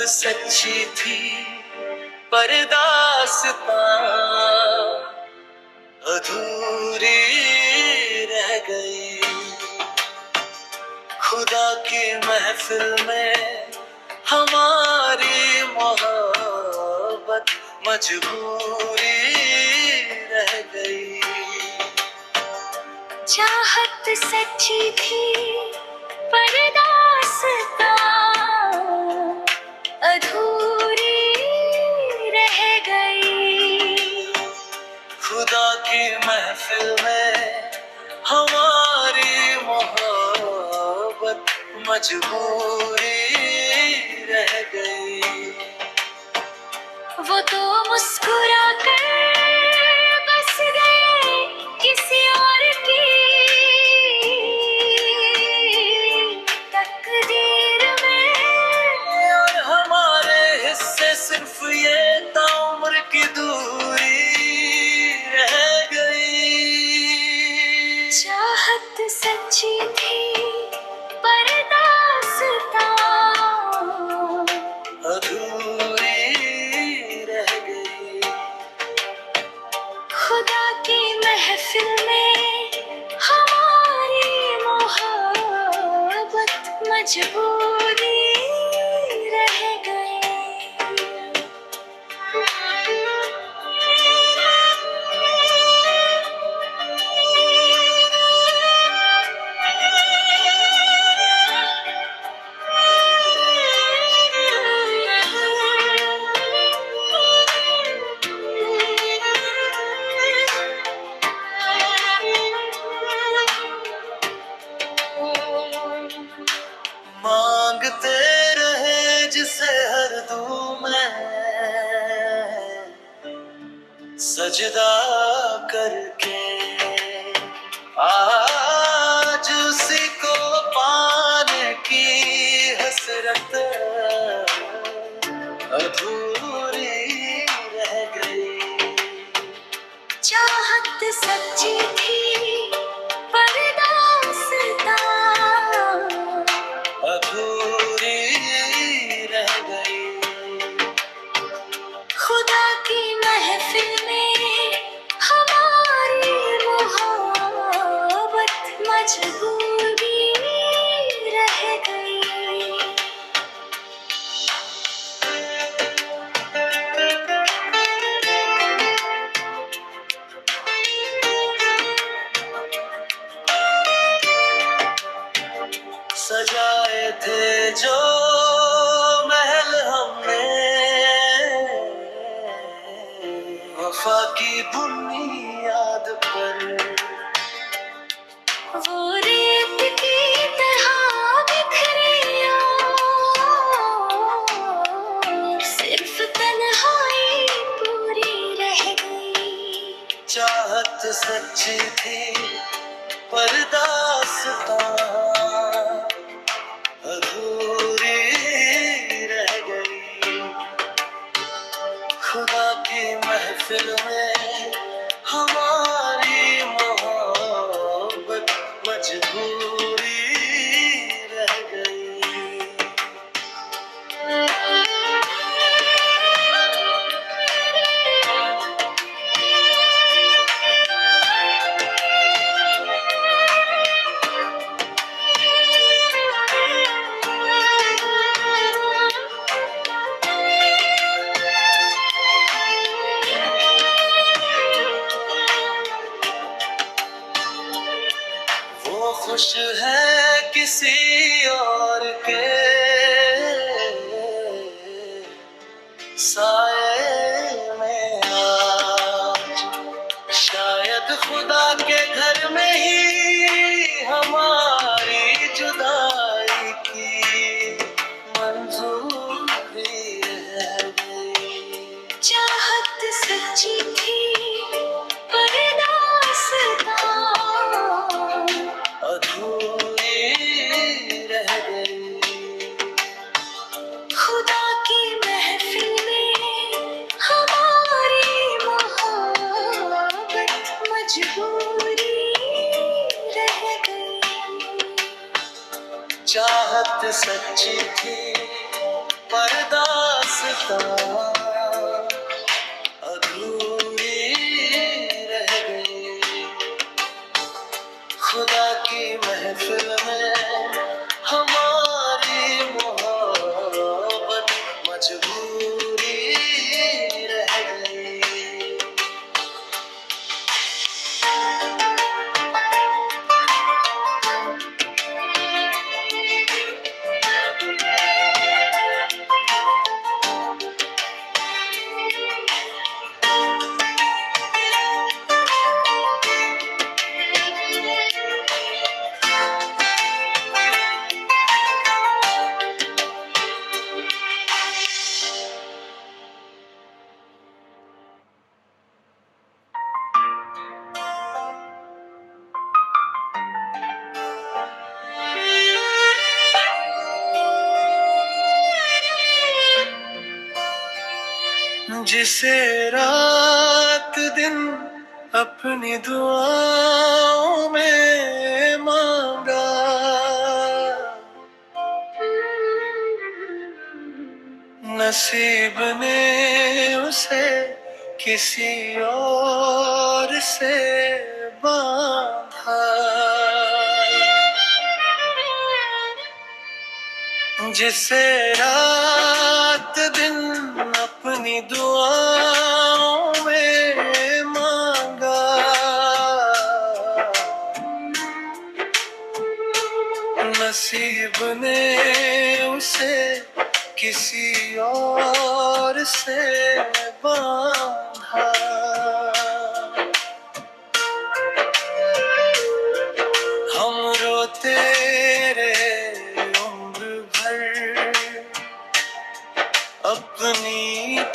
सच्ची थी पर दास्तां अधूरी रह गई। खुदा की महफिल में हमारी मोहब्बत मजबूरी रह गई। चाहत सच्ची थी पर दास्तां अधूरी रह गई। खुदा की महफिल में हमारी मोहब्बत मजबूरी रह गई। वो तो मुस्कुरा कर बस गए किसी और की तकदीर में, और हमारे हिस्से सिर्फ ये ताउम्र की दूरी रह गई। चाहत सच्ची थी पर दास्तां अधूरी रह गई। खुदा की महफिल में हमारी मोहब्बत मजबूरी रह गई। मांगते रहे जिसे हर दूं मैं सजदा करके, आज उसी को पाने की हसरत अधूरी रह गई। चाहत सच्ची थी पर दास्तां अधूरी रह गई। खुदा की महफिल में हमारी मोहब्बत मजबूरी रह गई। सजाए थे जो महल हमने वफा की बुनियाद पर, वो रेत की तरह बिखरिया सिर्फ तन्हाई पूरी रह गई। चाहत सच्ची थी पर दास्तां अधूरी रह गई। खुदा की महफिल में हमारी मोहब्बत मजबूरी रह गई। वो खुश है किसी और के साए में आज, शायद खुदा के घर में ही हमारी जुदाई की मंजूरी रह गई। चाहत सच्ची थी पर दास्तां अधूरी रह गई। खुदा की महफिल में हमारी मोहब्बत मजबूरी रह गई। चाहत सच्ची थी पर दास्तां अधूरी रह गई। खुदा की महफिल में हमारी मोहब्बत मजबूरी रह गई। जिसे रात दिन अपनी दुआओं में मांगा, नसीब ने उसे किसी और से बांधा। जिसे रात दिन अपनी दुआओं में मांगा, नसीब ने उसे किसी और से बांधा। हम रोते रहे उम्र भर अपनी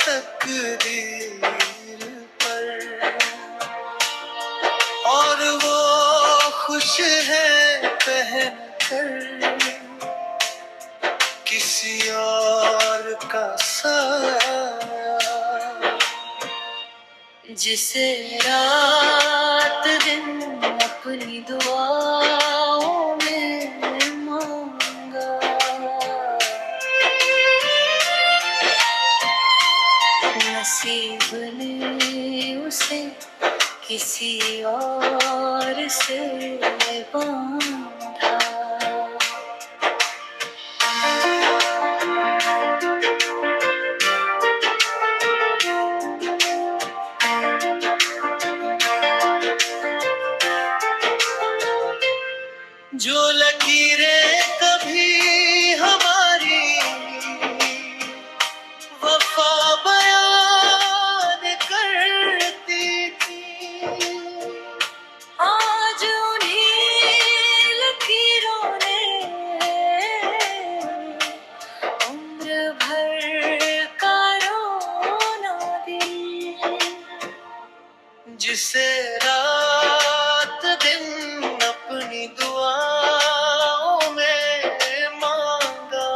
तकदीर पर, और वो खुश है पहनकर किसी और का साया। जिसे रात दिन अपनी दुआओं में मांगा, नसीब ने उसे किसी और से बांधा। जो लकीरें कभी हमारी वफा बयान करती थी, आज उन्हीं लकीरों ने उम्र भर का रोना दी। जिसे रात दिन अपनी दुआओं में मांगा,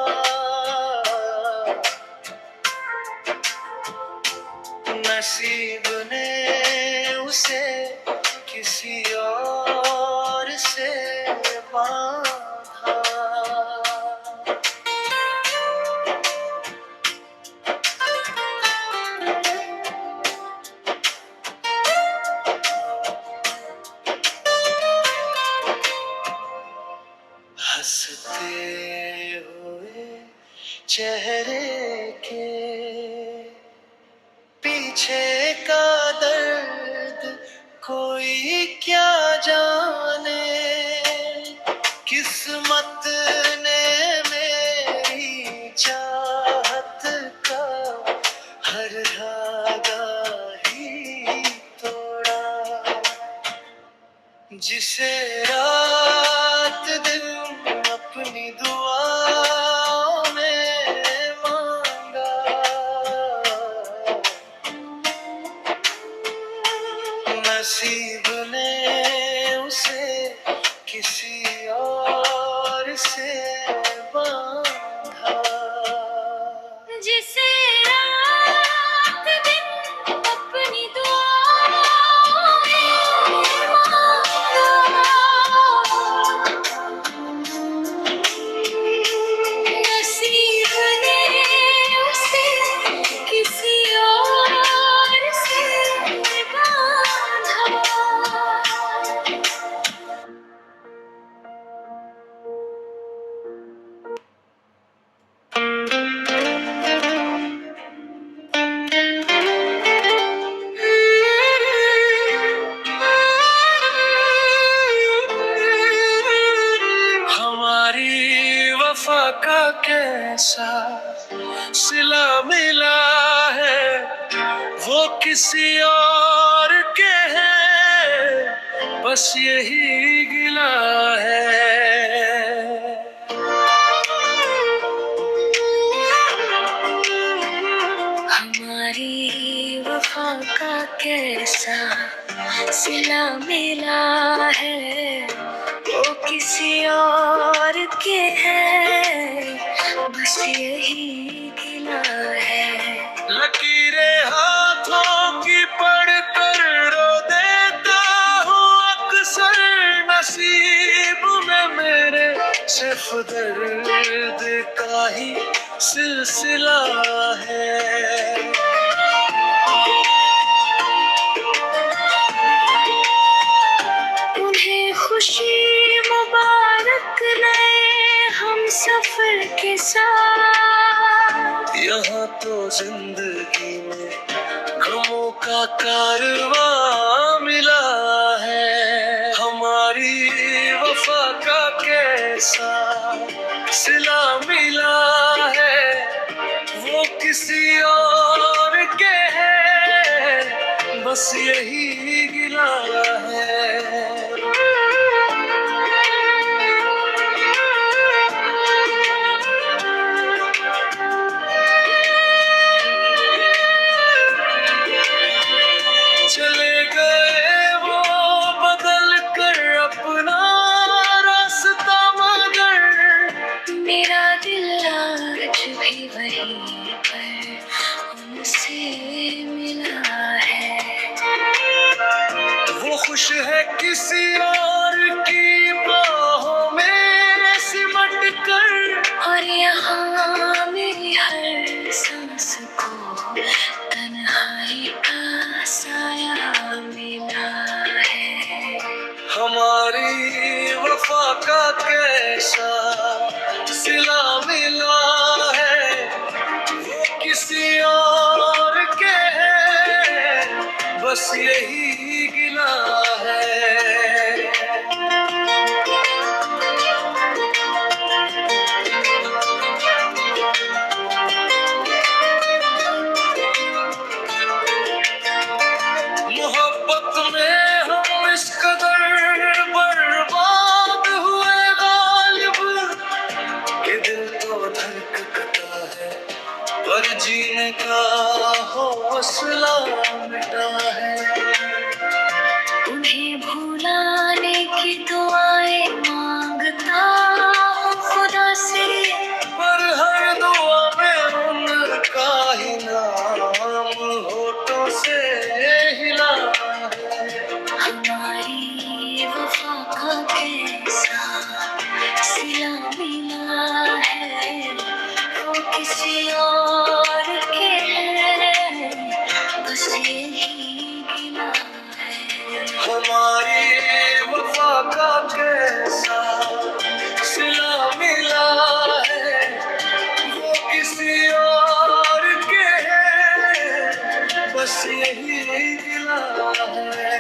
नसीब ने उसे किसी और से बांधा। हंसते हुए चेहरे के पीछे का दर्द कोई क्या जाने। किस्मत ने मेरी चाहत का हर धागा ही तोड़ा। जिसे रात दिन अपनी दुआओं में मांगा, नसीब ने उसे किसी और से बांधा। जिसे रात दिन अपनी दुआओं में मांगा, का कैसा सिला मिला है, वो किसी और के है, बस यही गिला है। हमारी वफा का कैसा सिला मिला है, वो किसी और के है, बस यही गिला है। लकीरें हाथों की पढ़कर रो देता हूँ अक्सर, नसीब में मेरे सिर्फ दर्द का ही सिलसिला है। उन्हें खुशी मुबारक नए हम सफर के साथ, यहाँ तो जिंदगी में गमों का कारवां मिला है। हमारी वफा का कैसा सिला मिला है, वो किसी और के है, बस यही गिला है। चले गए वो बदल कर अपना रास्ता, मगर मेरा दिल आज भी वहीं पर उनसे मिला है। वो खुश है किसी और की बाहों में सिमट कर, और यहाँ मेरी हर सांस को तन्हाई का साया मिला है। हमारी वफा का कैसा सिला मिला है, वो किसी और के है, बस यही गिला है। मोहब्बत में हम इस कदर बर्बाद हुए गालिब, कि दिल तो धड़कता है पर जीने का हौसला मिटा है। उन्हें भुलाने की दुआएं मांगता हूँ खुदा से, पर हर दुआ में उनका ही नाम होठों से हिला है। हमारी वफा का कैसा सिला मिला है, वो किसी और के है, बस यही गिला है। हमारी वफा का कैसा सिला मिला है, वो किसी और के है, बस यही गिला है।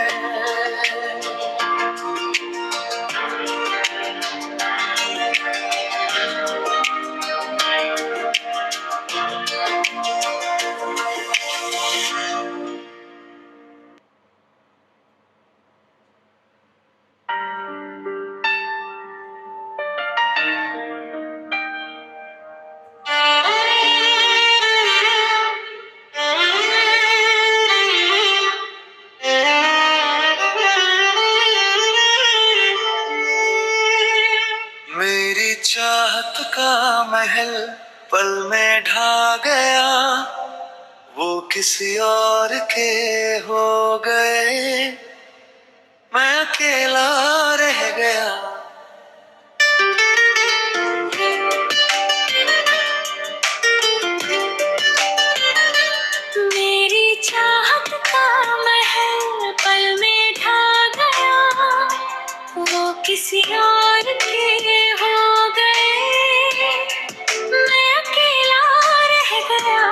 मेरी चाहत का महल पल में ढा गया, वो किसी और के हो गए, मैं अकेला रह गया। मेरी चाहत का महल पल में ढा गया, वो किसी और के हो गए, मैं अकेला रह गया।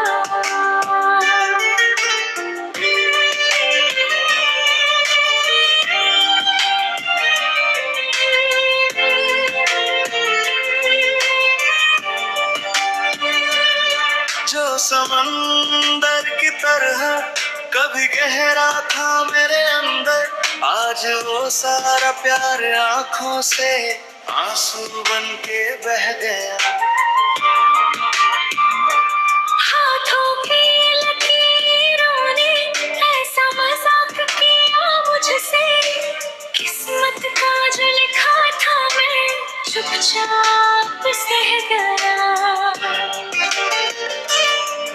कभी गहरा था मेरे अंदर, आज वो सारा प्यार आंखों से आंसू बन के बह गया। हाथों की लकीरों ने ऐसा मजाक किया मुझसे, किस्मत का जो लिखा था मैं चुपचाप सह गया।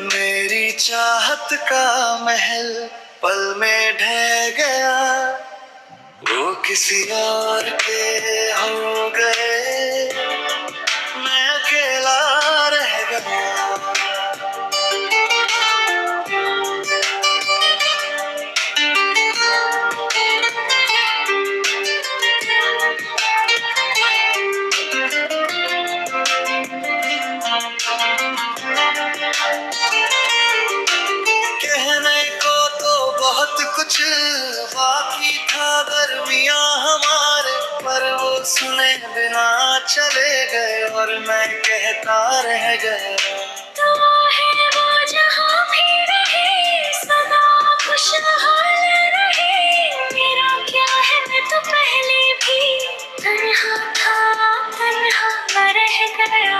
मेरी चाहत का महल पल में ढह गया, वो किसी और के हो गए, मैं अकेला रह गया। कहने को तो बहुत कुछ बाकी था दरमियां हमारे, पर वो सुने बिना चले गए और मैं कहता रह गया। तो है वो जहाँ भी रहे, सदा खुशहाल रहे। मेरा क्या है, मैं तो पहले भी तन्हा था, तन्हा रह गया।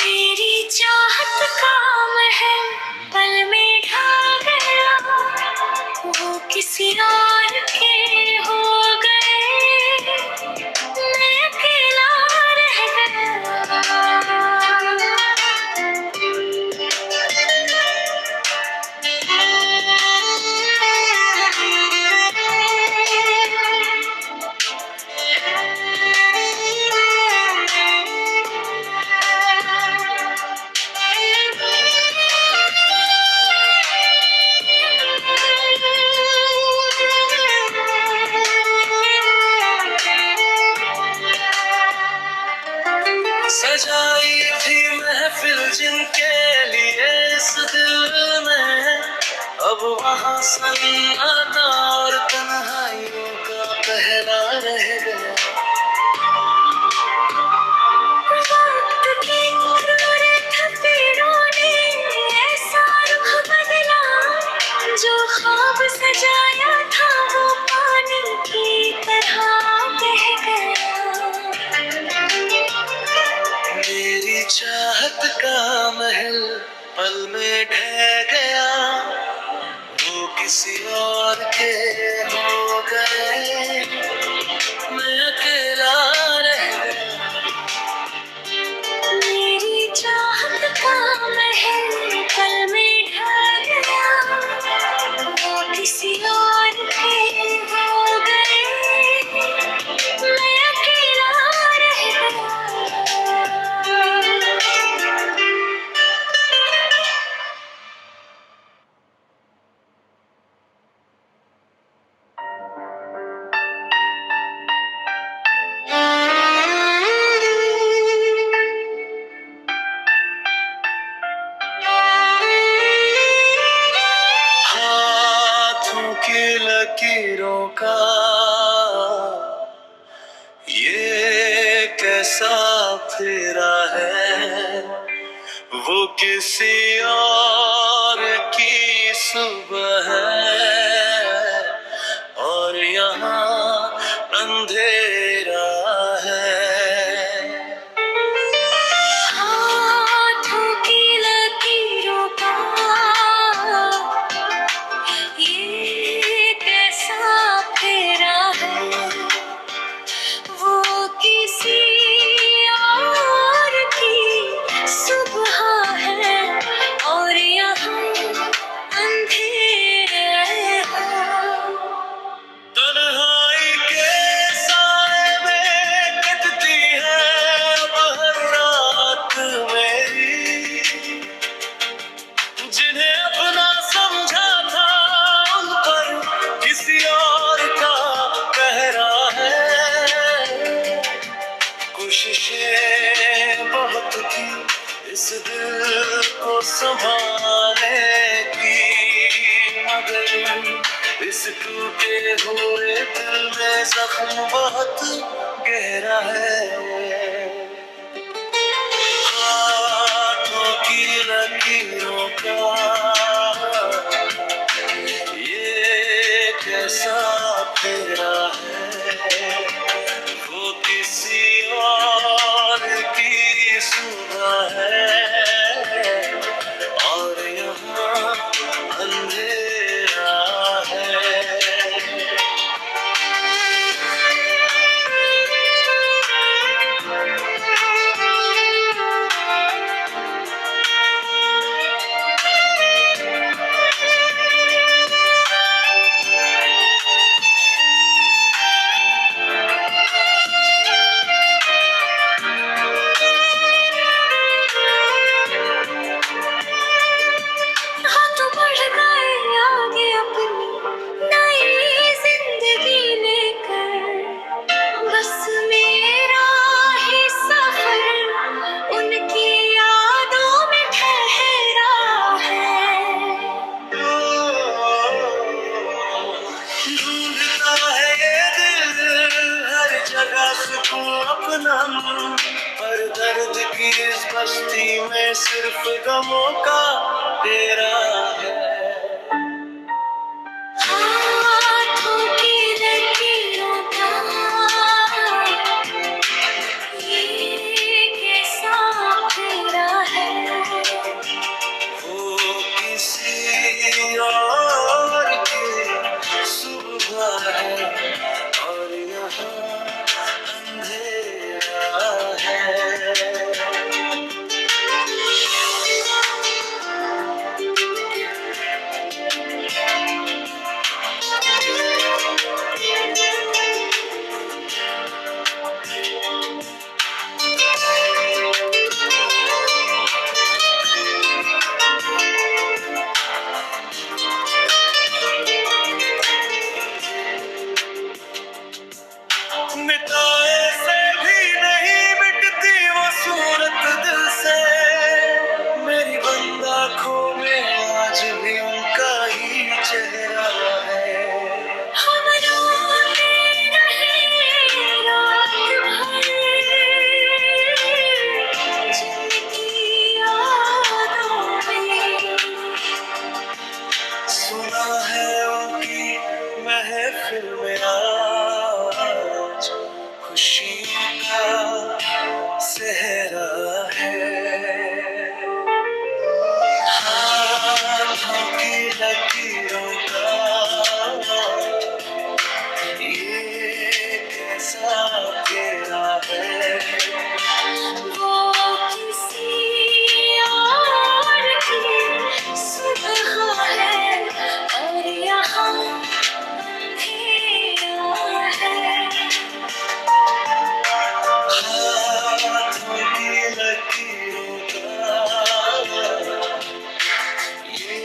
मेरी चाहत का महल पल में ढह गया, वो किसी और के हो गए, मैं अकेला रह सजाई थी महफिल जिनके लिए इस दिल में, अब वहाँ सन्नाटा और तन्हाइयों का पहरा रह गया। वक्त की क्रूर थपेड़ों ने ऐसा रुख बदला, जो ख्वाब सजाया था वो पानी की तरह बह गया। मेरी चाहत का महल पल में ढह गया, वो किसी और के हो गए, मैं अकेला रह गया। मेरी चाहत का महल पल में ढह गया, वो किसी और के हो गए, मैं अकेला रह गया। हाथों की लकीरों का ये कैसा फेरा है, वो किसी और की सुबह है और यहाँ अंधेरा है। हाथों की लकीरों का ये कैसा फेरा है, वो किसी और की सुबह है और यहाँ अंधेरा है। तन्हाई के साए में कटती है अब हर रात मेरी, जिन्हें अपना समझा था उन पर किसी और का पहरा है। कोशिशें बहुत की इस दिल को संभालने की, मगर इस टूटे हुए दिल में जख्म बहुत गहरा है। हाथों की लकीरों का वो किसी और की सुबह है और यहाँ अंधेरा है। हाँ तो बढ़ गए आगे अपनी नई जिंदगी लेकर, बस मेरा ही सफर उनकी यादों में ठहरा है। ढूंढता है ये दिल हर जगह सुकून अपना, पर दर्द की इस बस्ती में सिर्फ गमों का डेरा है। हाथों की लकीरों का ये कैसा फेरा है। वो किसी और की सुबह है और यहाँ अंधेरा है। मिटाए से भी नहीं मिटती वो सूरत दिल से, मेरी बंद आँखों में आज भी उनका ही चेहरा है। हम रोते रहे रात भर जिनकी यादों में, सुना है उनकी महफिल में आज खुशियों का सेहरा है। हाथों की लकीरों का ये कैसा फेरा है। वो किसी और की सुबह है और यहाँ अंधेरा है। हाथों की लकीरों का ये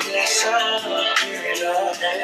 कैसा फेरा है।